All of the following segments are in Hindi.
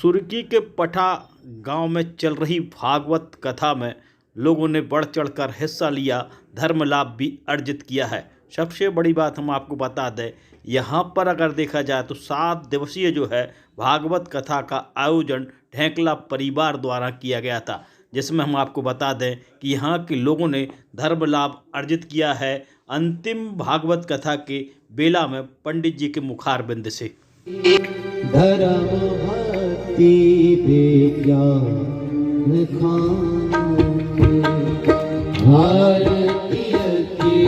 सुरकी के पठा गांव में चल रही भागवत कथा में लोगों ने बढ़ चढ़कर हिस्सा लिया, धर्म लाभ भी अर्जित किया है। सबसे बड़ी बात हम आपको बता दें, यहाँ पर अगर देखा जाए तो 7 दिवसीय जो है भागवत कथा का आयोजन ढेंकला परिवार द्वारा किया गया था, जिसमें हम आपको बता दें कि यहाँ के लोगों ने धर्म लाभ अर्जित किया है अंतिम भागवत कथा के बेला में पंडित जी के मुखारबिंद से। धर्म भक्ति विज्ञान खान भारतीय की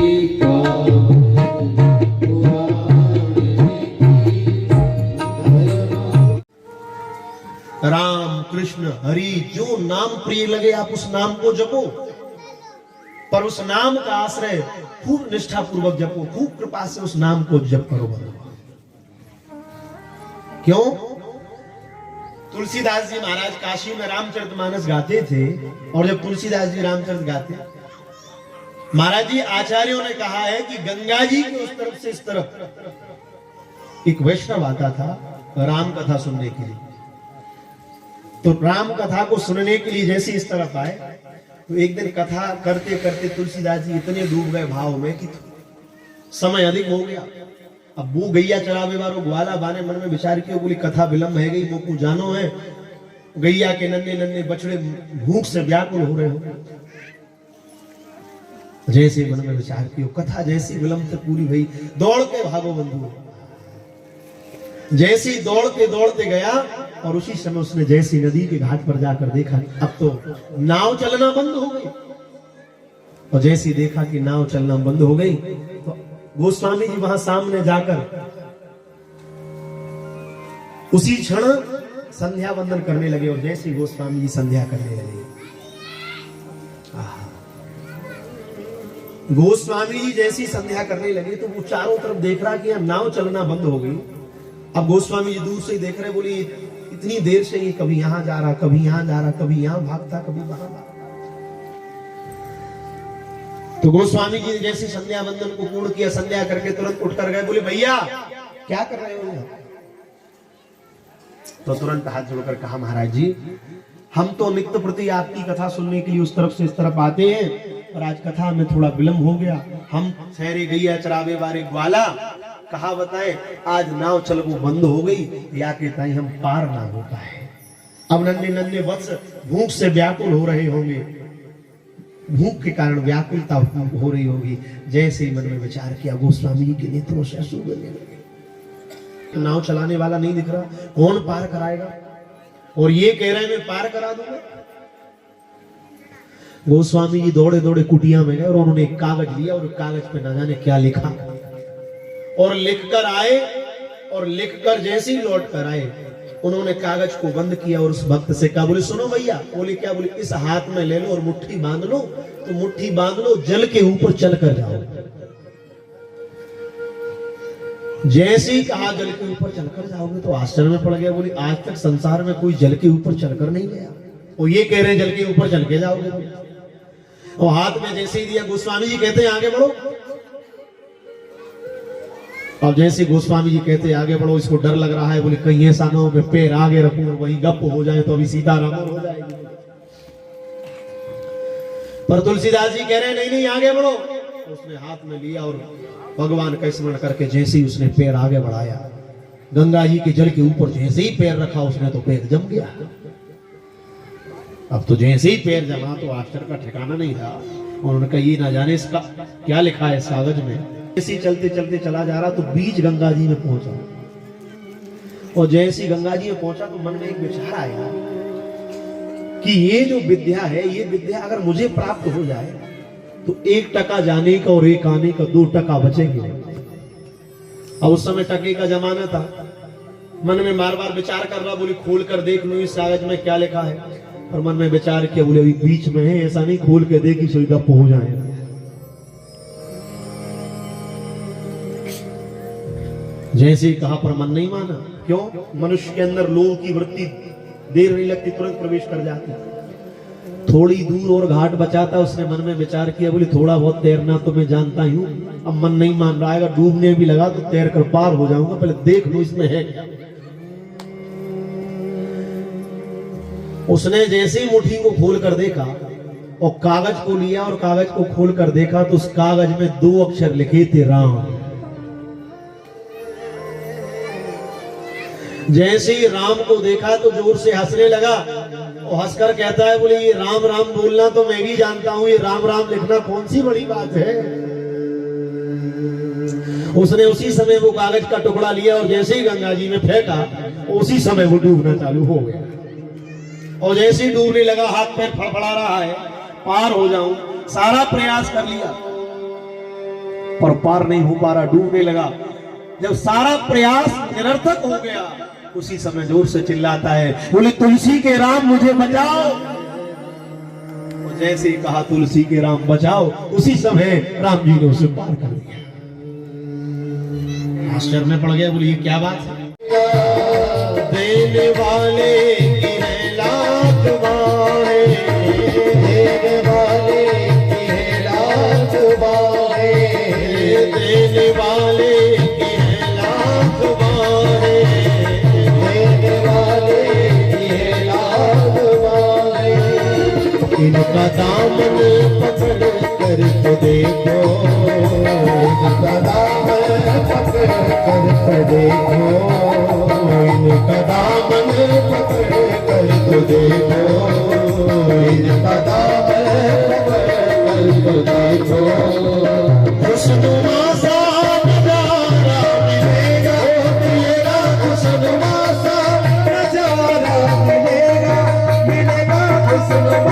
राम कृष्ण हरि जो नाम प्रिय लगे आप उस नाम को जपो, पर उस नाम का आश्रय खूब निष्ठा पूर्वक जपो, खूब कृपा से उस नाम को जप करो। क्यों? तुलसीदास जी महाराज काशी में रामचरितमानस गाते थे, और जब तुलसीदास जी रामचरित गाते, महाराज जी आचार्यों ने कहा है कि गंगा जी के उस तरफ से इस तरफ एक वैष्णव आता था राम कथा सुनने के लिए। तो राम कथा को सुनने के लिए जैसे इस तरफ आए, तो एक दिन कथा करते करते तुलसीदास जी इतने डूब गए भाव में कि समय अधिक हो गया। अब वो गैया चरावे वालो ग्वाला बाने मन में विचार किया, बोली कथा विलंब है गई, मोकू जानो है। गैया के नन्हे नन्हे बछड़े भूख से व्याकुल हो रहे हो। जैसे मन में विचार किया, कथा जैसी विलंब से पूरी हुई, दौड़ के भागो बंधु। जैसी दौड़ते दौड़ते गया, और उसी समय उसने जैसी नदी के घाट पर जाकर देखा अब तो नाव चलना बंद हो गई, और जैसी देखा कि नाव चलना बंद हो गई, तो गोस्वामी जी वहां सामने जाकर उसी क्षण संध्या वंदन करने लगे। और जैसे गोस्वामी जी संध्या करने लगे, गोस्वामी जी जैसी संध्या करने लगे, तो वो चारों तरफ देख रहा कि नाव चलना बंद हो गई। अब गोस्वामी जी दूर से ही देख रहे, बोली इतनी देर से ये कभी यहां जा रहा, कभी यहां जा रहा, कभी यहां भागता, कभी वहां भागता। तो गोस्वामी जी ने जैसे संध्या वंदन को पूर्ण किया, संध्या करके तुरंत उठ कर गए, बोले भैया क्या कर रहे हो? तो तुरंत हाथ जोड़कर कहा, महाराज जी हम तो नित्य प्रति आपकी कथा सुनने के लिए उस तरफ से इस तरफ आते हैं, और आज कथा में थोड़ा विलंब हो गया। हम ठहरे गैया चरावे वाले ग्वाला, कहा बताए आज नाव चलना बंद हो गई, या के ताई हम पार ना हो पाए। अब नन्हे नन्हे वत्स भूख से व्याकुल हो रहे होंगे, भूख के कारण व्याकुलता हो रही होगी। जैसे ही मन में विचार किया, गोस्वामी जी के नेत्रों से आंसू गिरने लगे। नाव चलाने वाला नहीं दिख रहा, कौन पार कराएगा? और ये कह रहे मैं पार करा दूंगा। गोस्वामी जी दौड़े दौड़े कुटिया में गए, और उन्होंने एक कागज लिया, और कागज पे न जाने क्या लिखा, और लिखकर आए। और लिखकर जैसे ही लौट कर आए, उन्होंने कागज को बंद किया और उस भक्त से कहा, बोले सुनो भैया। बोले क्या? बोले इस हाथ में ले लो और मुट्ठी बांध लो। तो मुट्ठी बांध लो, जल के ऊपर चल कर जाओ। जैसे ही कहा जल के ऊपर चलकर जाओगे, तो आश्चर्य में पड़ गया। बोले आज तक संसार में कोई जल के ऊपर चलकर नहीं गया, और ये कह रहे हैं जल के ऊपर चल के जाओगे। और हाथ में जैसे ही दिया, गोस्वामी जी कहते हैं आगे बढ़ो। अब जैसे गोस्वामी जी कहते आगे बढ़ो, इसको डर लग रहा है, बोले कहीं ऐसा ना हो मैं पैर आगे रखूं और वहीं गप हो जाए तो अभी सीताराम हो जाएगी। पर तुलसीदास जी कह रहे हैं नहीं नहीं आगे बढ़ो। उसने हाथ में लिया और भगवान का स्मरण करके जैसे ही उसने पैर आगे बढ़ाया, गंगा जी के जल के ऊपर जैसे ही पैर रखा उसने, तो पैर जम गया। अब तो जैसे ही पैर जमा, तो आश्चर्य का ठिकाना नहीं था। उन्होंने कहा ये ना जाने इसका क्या लिखा है इस कागज में। जैसे चलते चलते चला जा रहा, तो बीच गंगा जी में पहुंचा, और जैसे गंगा जी में पहुंचा, तो मन में एक विचार आया कि ये जो विद्या है, ये विद्या अगर मुझे प्राप्त हो जाए, तो 1 टका जाने का और 1 आने का 2 टका बचेंगे। अब उस समय टके का जमाना था। मन में बार बार विचार कर रहा, बोले खोल कर देख लूं इस कागज में क्या लिखा है। और मन में विचार किया, बोले अभी बीच में है, ऐसा नहीं खोल के देखी सुविधा पहुंच जाए। जैसे ही कहा, पर मन नहीं माना। क्यों? मनुष्य के अंदर लोभ की वृत्ति देर नहीं लगती, तुरंत प्रवेश कर जाती। थोड़ी दूर और घाट बचा था, उसने मन में विचार किया, बोले थोड़ा बहुत तैरना तो मैं जानता हूं, अब मन नहीं मान रहा है, अगर डूबने भी लगा तो तैर कर पार हो जाऊंगा, पहले देख लो इसमें है क्या। उसने जैसे ही मुट्ठी को खोल कर देखा और कागज को लिया और कागज को खोल कर देखा तो उस कागज में 2 अक्षर लिखे थे, राम। जैसे ही राम को देखा तो जोर से हंसने लगा और हंसकर कहता है, बोले ये राम राम बोलना तो मैं भी जानता हूं, ये राम राम लिखना कौन सी बड़ी बात है। उसने उसी समय वो कागज का टुकड़ा लिया और जैसे ही गंगा जी में फेंका उसी समय वो डूबना चालू हो गया। और जैसे ही डूबने लगा, हाथ पैर फड़फड़ा रहा है, पार हो जाऊं, सारा प्रयास कर लिया पर पार नहीं हो पा रहा, डूबने लगा। जब सारा प्रयास निरर्थक हो गया उसी समय जोर से चिल्लाता है, बोले तुलसी के राम मुझे बचाओ। और जैसे ही कहा तुलसी के राम बचाओ, उसी समय राम जी ने उसे पार कर दिया। आश्चर्य में पड़ गया, बोले ये क्या बात है। देने वाले की है लाख बाहें, देने वाले की है लाख बाहें, देने वाले की है लाख बाहें, देने वाले की है लाख बाहें। इनका दामन पकड़ कर तो देखो, इनका दामन पकड़ कर तो देखो, इनका दामन पकड़ कर तो देखो, इनका दामन पकड़ कर तो देखो। खुशनुमा सा नजारा मिलेगा तेरा, खुशनुमा सा नजारा मिलेगा, मिलेगा खुशनुमा